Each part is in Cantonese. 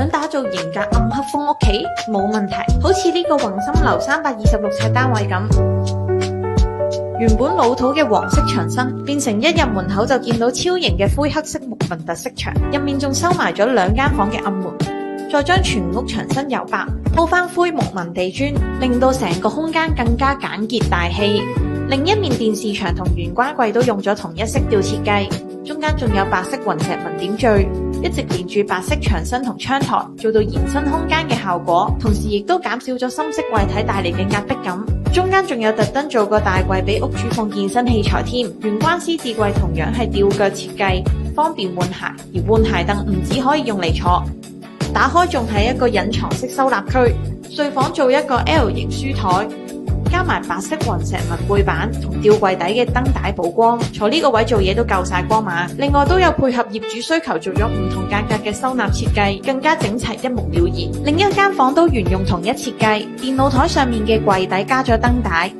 想打造型格暗黑風屋企？冇問題，好似呢個宏心樓326尺單位咁。原本老土嘅黃色牆身，變成一入門口就見到超型嘅灰黑色木紋特色牆，入面仲收埋咗2間房嘅暗門，再將全屋牆身油白，鋪翻灰木紋地磚，令到成個空間更加簡潔大氣。另一面電視牆同玄關櫃都用咗同一色調設計，中間仲有白色雲石紋點綴，一直連住白色牆身同窗台，做到延伸空間嘅效果，同時亦都減少咗深色櫃體帶嚟嘅壓迫感。中間仲有特登做個大櫃俾屋主放健身器材添。玄關獅子櫃同樣係吊腳設計，方便換鞋，而換鞋凳唔只可以用嚟坐，打開仲係一個隱藏式收納區。睡房做一個 L 型書台，加埋白色雲石紋背板同吊櫃底嘅燈帶補光，坐呢個位做嘢都夠晒光嘛。另外都有配合業主需求做咗唔同價格嘅收納設計，更加整齊一目了然。另一間房都沿用同一設計，電腦台上面嘅櫃底加咗燈帶。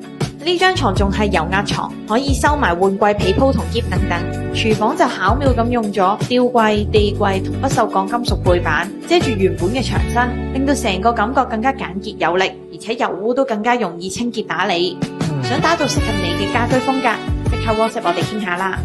呢張床仲係油壓床，可以收埋換季被鋪同篋等等。廚房就巧妙咁用咗吊櫃、地櫃同不鏽鋼金屬背板，遮住原本嘅牆身，令到成個感覺更加簡潔有力，而且油污都更加容易清潔打理。想打造適合你嘅家居風格，即刻 WhatsApp 我哋傾下啦。